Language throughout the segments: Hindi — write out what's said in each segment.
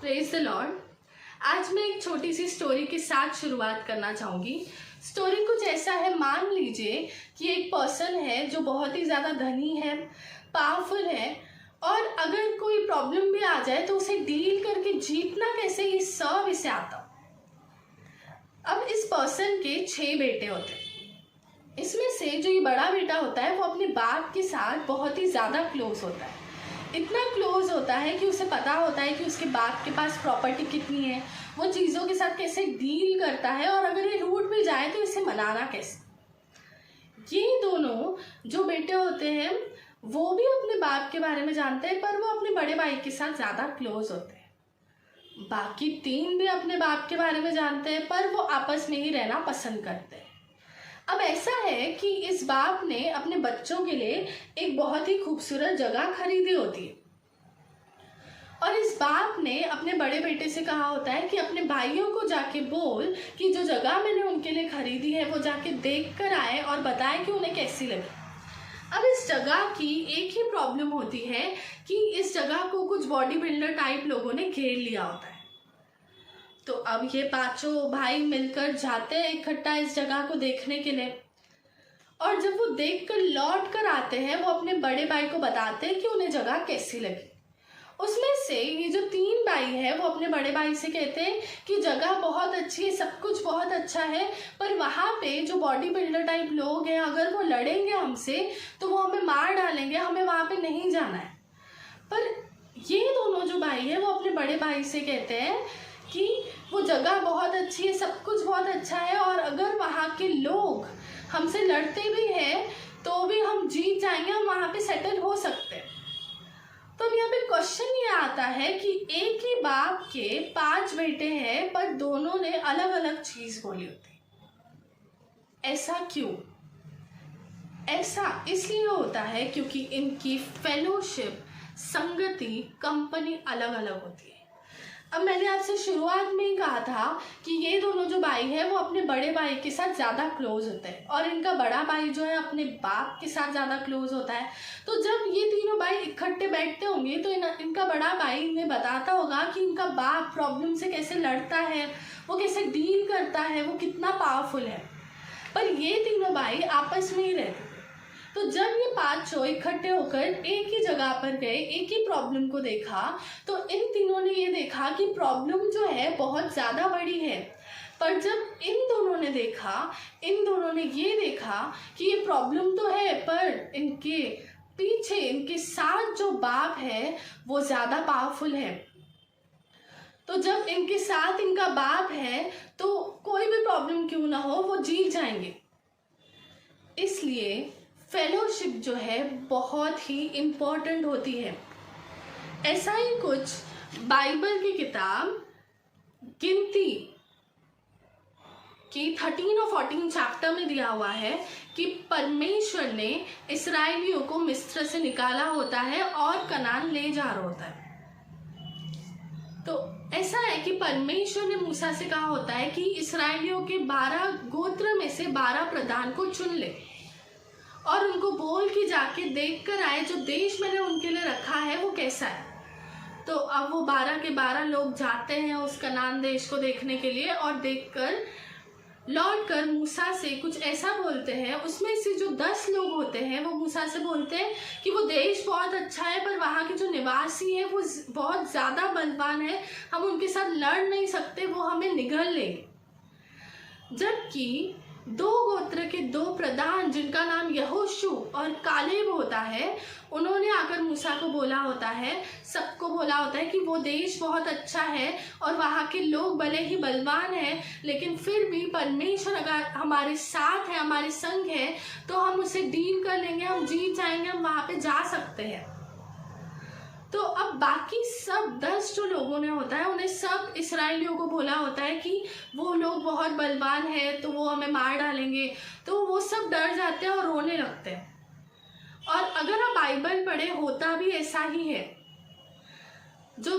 Praise the Lord. आज मैं एक छोटी सी स्टोरी के साथ शुरुआत करना चाहूँगी। स्टोरी कुछ ऐसा है, मान लीजिए कि एक पर्सन है जो बहुत ही ज़्यादा धनी है, पावरफुल है, और अगर कोई प्रॉब्लम भी आ जाए तो उसे डील करके जीतना कैसे, ये सब इसे आता। अब इस पर्सन के 6 बेटे होते हैं। इसमें से जो ये बड़ा बेटा होता है वो अपने बाप के साथ बहुत ही ज़्यादा क्लोज होता है। इतना क्लोज होता है कि उसे पता होता है कि उसके बाप के पास प्रॉपर्टी कितनी है, वो चीज़ों के साथ कैसे डील करता है, और अगर ये रूठ भी जाए तो इसे मनाना कैसे। ये दोनों जो बेटे होते हैं वो भी अपने बाप के बारे में जानते हैं, पर वो अपने बड़े भाई के साथ ज़्यादा क्लोज होते हैं। बाकी 3 भी अपने बाप के बारे में जानते हैं, पर वो आपस में ही रहना पसंद करते हैं। अब ऐसा है कि इस बाप ने अपने बच्चों के लिए एक बहुत ही खूबसूरत जगह खरीदी होती है, और इस बाप ने अपने बड़े बेटे से कहा होता है कि अपने भाइयों को जाके बोल कि जो जगह मैंने उनके लिए खरीदी है वो जाके देख कर आए और बताएं कि उन्हें कैसी लगी। अब इस जगह की एक ही प्रॉब्लम होती है कि इस जगह को कुछ बॉडी बिल्डर टाइप लोगों ने घेर लिया होता है। तो अब ये 5 भाई मिलकर जाते हैं इकट्ठा इस जगह को देखने के लिए, और जब वो देखकर लौट कर आते हैं वो अपने बड़े भाई को बताते हैं कि उन्हें जगह कैसी लगी। उसमें से ये जो 3 भाई है वो अपने बड़े भाई से कहते हैं कि जगह बहुत अच्छी है, सब कुछ बहुत अच्छा है, पर वहाँ पे जो बॉडी बिल्डर टाइप लोग हैं अगर वो लड़ेंगे हमसे तो वो हमें मार डालेंगे, हमें वहाँ पे नहीं जाना है। पर ये दोनों जो भाई है वो अपने बड़े भाई से कहते हैं कि वो जगह बहुत अच्छी है, सब कुछ बहुत अच्छा है, और अगर वहाँ के लोग हमसे लड़ते भी हैं तो भी हम जीत जाएंगे, हम वहाँ पे सेटल हो सकते हैं। तो अब यहाँ पे क्वेश्चन ये आता है कि एक ही बाप के 5 बेटे हैं पर दोनों ने अलग अलग चीज बोली होती। ऐसा क्यों? ऐसा इसलिए होता है क्योंकि इनकी फेलोशिप, संगति, कंपनी अलग अलग होती है। अब मैंने आपसे शुरुआत में ही कहा था कि ये दोनों जो भाई है वो अपने बड़े भाई के साथ ज़्यादा क्लोज होते हैं, और इनका बड़ा भाई जो है अपने बाप के साथ ज़्यादा क्लोज होता है। तो जब ये तीनों भाई इकट्ठे बैठते होंगे तो इनका बड़ा भाई इन्हें बताता होगा कि इनका बाप प्रॉब्लम से कैसे लड़ता है, वो कैसे डील करता है, वो कितना पावरफुल है। पर ये तीनों भाई आपस में ही रहते। तो जब ये 5 इकट्ठे होकर एक ही जगह पर गए, एक ही प्रॉब्लम को देखा, तो इन तीनों ने ये देखा कि प्रॉब्लम जो है बहुत ज़्यादा बड़ी है। पर जब इन दोनों ने देखा, इन दोनों ने ये देखा कि ये प्रॉब्लम तो है पर इनके पीछे, इनके साथ जो बाप है वो ज़्यादा पावरफुल है। तो जब इनके साथ इनका बाप है तो कोई भी प्रॉब्लम क्यों ना हो वो जीत जाएंगे। इसलिए फेलोशिप जो है बहुत ही इम्पोर्टेंट होती है। ऐसा ही कुछ बाइबल की किताब गिनती की 13 और 14 चैप्टर में दिया हुआ है कि परमेश्वर ने इस्राएलियों को मिस्र से निकाला होता है और कनान ले जा रहा होता है। तो ऐसा है कि परमेश्वर ने मूसा से कहा होता है कि इस्राएलियों के 12 गोत्र में से 12 प्रधान को चुन ले और उनको बोल के जाके देख कर आए जो देश मैंने उनके लिए रखा है वो कैसा है। तो अब वो 12 के 12 लोग जाते हैं उस कनान देश को देखने के लिए, और देखकर लौट कर मूसा से कुछ ऐसा बोलते हैं। उसमें से जो 10 लोग होते हैं वो मूसा से बोलते हैं कि वो देश बहुत अच्छा है पर वहाँ के जो निवासी है वो बहुत ज़्यादा बलवान है, हम उनके साथ लड़ नहीं सकते, वो हमें निगल लेंगे। जबकि 2 गोत्र के 2 प्रधान जिनका नाम यहोशू और कालेब होता है, उन्होंने आकर मूसा को बोला होता है, सबको बोला होता है कि वो देश बहुत अच्छा है और वहाँ के लोग भले ही बलवान हैं लेकिन फिर भी परमेश्वर अगर हमारे साथ है, हमारे संग है, तो हम उसे डील कर लेंगे, हम जीत जाएंगे, हम वहाँ पे जा सकते हैं। तो अब बाकी सब 10 जो लोगों ने होता है उन्हें सब इस्राएलियों को बोला होता है कि वो लोग बहुत बलवान है तो वो हमें मार डालेंगे। तो वो सब डर जाते हैं और रोने लगते हैं। और अगर आप बाइबल पढ़े होता भी ऐसा ही है। जो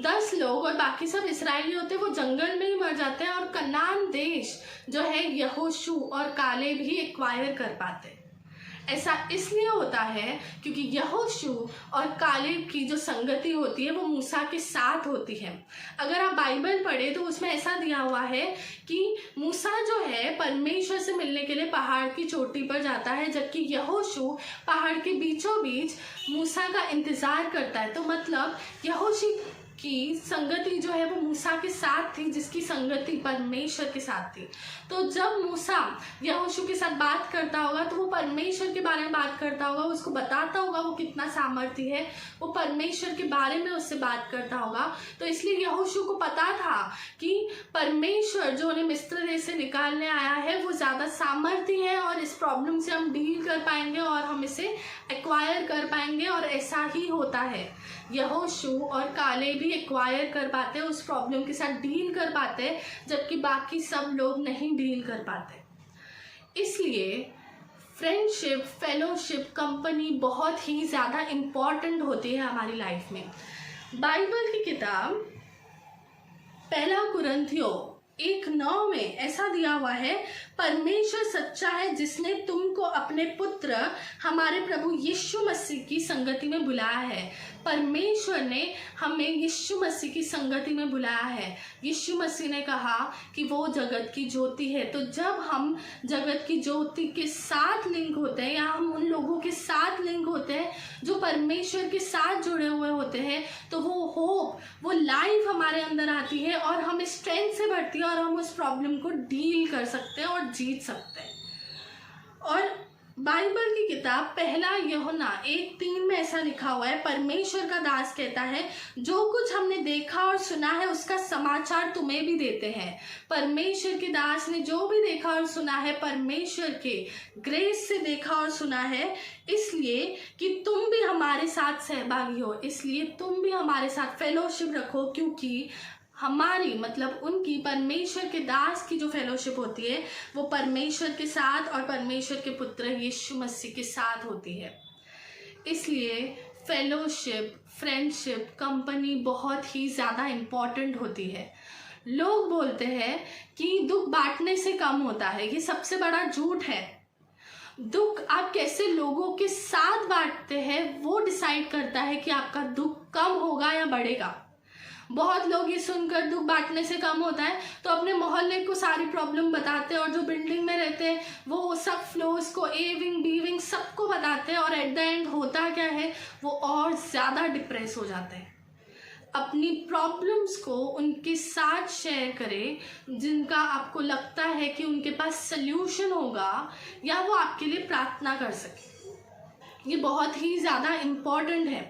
10 लोग और बाकी सब इस्राएली होते हैं वो जंगल में ही मर जाते हैं, और कनान देश जो है यहोशू और कालेब ही एक्वायर कर पाते हैं। ऐसा इसलिए होता है क्योंकि यहोशू और कालेब की जो संगति होती है वो मूसा के साथ होती है। अगर आप बाइबल पढ़े तो उसमें ऐसा दिया हुआ है कि मूसा जो है परमेश्वर से मिलने के लिए पहाड़ की चोटी पर जाता है, जबकि यहोशू पहाड़ के बीचों बीच मूसा का इंतजार करता है। तो मतलब यहोशू की संगति जो है वो मूसा के साथ थी, जिसकी संगति परमेश्वर के साथ थी। तो जब मूसा यहोशू के साथ बात करता होगा तो वो परमेश्वर के बारे में बात करता होगा, उसको बताता होगा वो कितना सामर्थी है, वो परमेश्वर के बारे में उससे बात करता होगा। तो इसलिए यहोशू को पता था कि परमेश्वर जो उन्हें मिस्र देश से निकालने आया है वो ज़्यादा सामर्थी है और इस प्रॉब्लम से हम डील कर पाएंगे और हम इसे एक्वायर कर पाएंगे। और ऐसा ही होता है, यहोशू और कालेब भी एक्वायर कर पाते हैं, उस प्रॉब्लम के साथ डील कर पाते हैं, जबकि बाकी सब लोग नहीं डील कर पाते। इसलिए फ्रेंडशिप, फेलोशिप, कंपनी बहुत ही ज़्यादा इम्पॉर्टेंट होती है हमारी लाइफ में। बाइबल की किताब पहला कुरिन्थियों 1:9 में ऐसा दिया हुआ है, परमेश्वर सच्चा है जिसने तुमको अपने पुत्र हमारे प्रभु यीशु मसीह की संगति में बुलाया है। परमेश्वर ने हमें यीशु मसीह की संगति में बुलाया है। यीशु मसीह ने कहा कि वो जगत की ज्योति है। तो जब हम जगत की ज्योति के साथ लिंक होते हैं या हम उन लोगों के साथ लिंक होते हैं जो परमेश्वर के साथ जुड़े हुए होते हैं, तो वो होप, वो लाइफ हमारे अंदर आती है और हमें स्ट्रेंथ से भरती है और हम उस प्रॉब्लम को डील कर सकते हैं और जीत सकते हैं। और बाइबल की किताब पहला यूहन्ना 1:3 में ऐसा लिखा हुआ है, परमेश्वर का दास कहता है, जो कुछ हमने देखा और सुना है उसका समाचार तुम्हें भी देते हैं। परमेश्वर के दास ने जो भी देखा और सुना है परमेश्वर के ग्रेस से देखा और सुना है, इसलिए कि तुम भी हमारे साथ सहभागी हो, इसलिए तुम भी हमारे साथ फेलोशिप रखो, क्योंकि हमारी मतलब उनकी, परमेश्वर के दास की जो फेलोशिप होती है वो परमेश्वर के साथ और परमेश्वर के पुत्र यीशु मसीह के साथ होती है। इसलिए फेलोशिप, फ्रेंडशिप, कंपनी बहुत ही ज़्यादा इम्पॉर्टेंट होती है। लोग बोलते हैं कि दुख बांटने से कम होता है, ये सबसे बड़ा झूठ है। दुख आप कैसे लोगों के साथ बांटते हैं वो डिसाइड करता है कि आपका दुख कम होगा या बढ़ेगा। बहुत लोग ये सुनकर दुख बांटने से कम होता है तो अपने मोहल्ले को सारी प्रॉब्लम बताते हैं और जो बिल्डिंग में रहते हैं वो सब फ्लोर्स को, ए विंग, बी विंग, सबको बताते हैं और एट द एंड होता क्या है, वो और ज़्यादा डिप्रेस हो जाते हैं। अपनी प्रॉब्लम्स को उनके साथ शेयर करें जिनका आपको लगता है कि उनके पास सल्यूशन होगा या वो आपके लिए प्रार्थना कर सके। ये बहुत ही ज़्यादा इम्पॉर्टेंट है।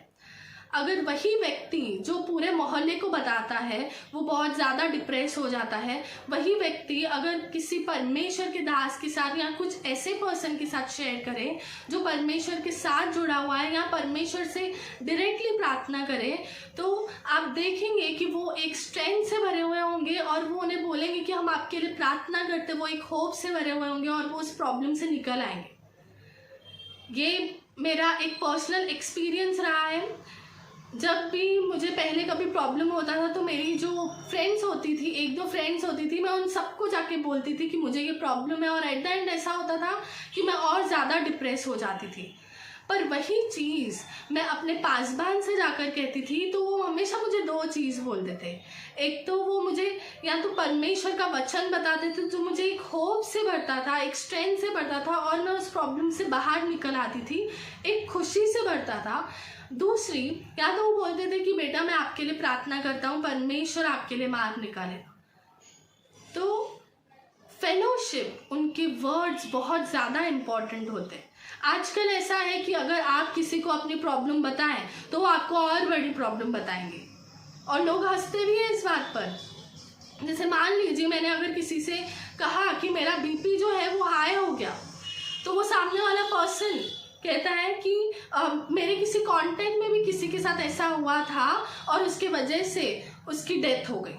अगर वही व्यक्ति जो पूरे मोहल्ले को बताता है वो बहुत ज़्यादा डिप्रेस हो जाता है, वही व्यक्ति अगर किसी परमेश्वर के दास के साथ या कुछ ऐसे पर्सन के साथ शेयर करे जो परमेश्वर के साथ जुड़ा हुआ है या परमेश्वर से डायरेक्टली प्रार्थना करे, तो आप देखेंगे कि वो एक स्ट्रेंथ से भरे हुए होंगे और वो उन्हें बोलेंगे कि हम आपके लिए प्रार्थना करते, वो एक होप से भरे हुए होंगे और वो उस प्रॉब्लम से निकल आएंगे। ये मेरा एक पर्सनल एक्सपीरियंस रहा है। जब भी मुझे पहले कभी प्रॉब्लम होता था तो मेरी जो फ्रेंड्स होती थी, 1-2 फ्रेंड्स होती थी, मैं उन सबको जाके बोलती थी कि मुझे ये प्रॉब्लम है और एट द एंड ऐसा होता था कि मैं और ज़्यादा डिप्रेस हो जाती थी। पर वही चीज़ मैं अपने पासबान से जाकर कहती थी तो वो हमेशा मुझे 2 चीज़ बोलते थे। एक तो वो मुझे या तो परमेश्वर का वचन बताते थे जो मुझे एक होप से भरता था, एक स्ट्रेंथ से भरता था और मैं उस प्रॉब्लम से बाहर निकल आती थी, एक खुशी से भरता था। दूसरी, या तो वो बोलते थे कि बेटा मैं आपके लिए प्रार्थना करता हूँ, परमेश्वर आपके लिए मार्ग निकालेगा। तो फेलोशिप, उनके वर्ड्स बहुत ज़्यादा इम्पॉर्टेंट होते हैं। आजकल ऐसा है कि अगर आप किसी को अपनी प्रॉब्लम बताएं तो वो आपको और बड़ी प्रॉब्लम बताएंगे और लोग हंसते भी हैं इस बात पर। जैसे मान लीजिए मैंने अगर किसी से कहा कि मेरा बीपी जो है वो हाई हो गया, तो वो सामने वाला पर्सन कहता है कि मेरे किसी कांटेक्ट में भी किसी के साथ ऐसा हुआ था और उसके वजह से उसकी डेथ हो गई।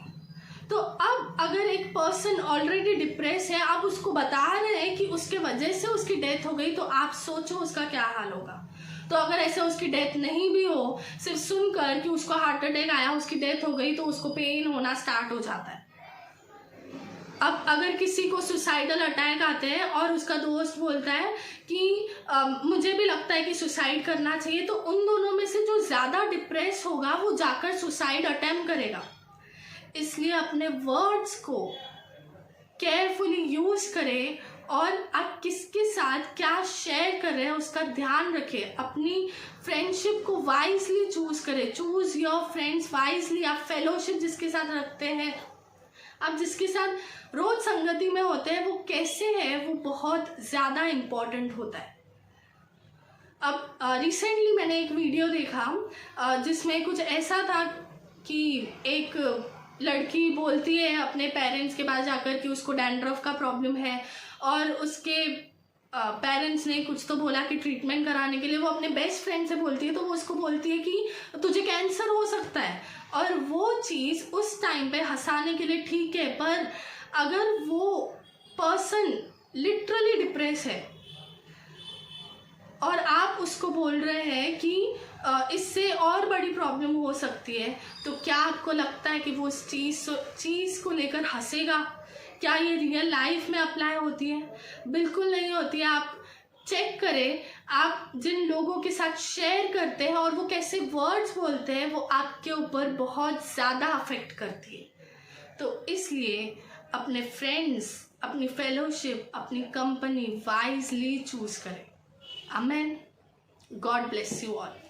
तो अब अगर एक पर्सन ऑलरेडी डिप्रेस है, आप उसको बता रहे हैं कि उसके वजह से उसकी डेथ हो गई, तो आप सोचो उसका क्या हाल होगा। तो अगर ऐसे उसकी डेथ नहीं भी हो, सिर्फ सुनकर कि उसको हार्ट अटैक आया, उसकी डेथ हो गई, तो उसको पेन होना स्टार्ट हो जाता है। अब अगर किसी को सुसाइडल अटैक आते हैं और उसका दोस्त बोलता है कि मुझे भी लगता है कि सुसाइड करना चाहिए, तो उन दोनों में से जो ज़्यादा डिप्रेस होगा वो जाकर सुसाइड अटेम्प्ट करेगा। इसलिए अपने वर्ड्स को केयरफुली यूज़ करें और आप किसके साथ क्या शेयर कर रहे हैं उसका ध्यान रखें। अपनी फ्रेंडशिप को वाइजली चूज़ करें। Choose your friends wisely. आप फेलोशिप जिसके साथ रखते हैं, आप जिसके साथ रोज संगति में होते हैं, वो कैसे है वो बहुत ज़्यादा इम्पॉर्टेंट होता है। अब रिसेंटली मैंने एक वीडियो देखा जिसमें कुछ ऐसा था कि एक लड़की बोलती है अपने पेरेंट्स के पास जाकर कि उसको डैंड्रफ का प्रॉब्लम है, और उसके पेरेंट्स ने कुछ तो बोला कि ट्रीटमेंट कराने के लिए। वो अपने बेस्ट फ्रेंड से बोलती है, तो वो उसको बोलती है कि तुझे कैंसर हो सकता है, और वो चीज़ उस टाइम पे हंसाने के लिए ठीक है, पर अगर वो पर्सन लिटरली डिप्रेस है और आप उसको बोल रहे हैं कि इससे और बड़ी प्रॉब्लम हो सकती है, तो क्या आपको लगता है कि वो उस चीज़ को लेकर हंसेगा? क्या ये रियल लाइफ में अप्लाई होती है? बिल्कुल नहीं होती है। आप चेक करें, आप जिन लोगों के साथ शेयर करते हैं और वो कैसे वर्ड्स बोलते हैं, वो आपके ऊपर बहुत ज़्यादा अफेक्ट करती है। तो इसलिए अपने फ्रेंड्स, अपनी फेलोशिप, अपनी कंपनी वाइजली चूज़ करें। Amen. God bless you all.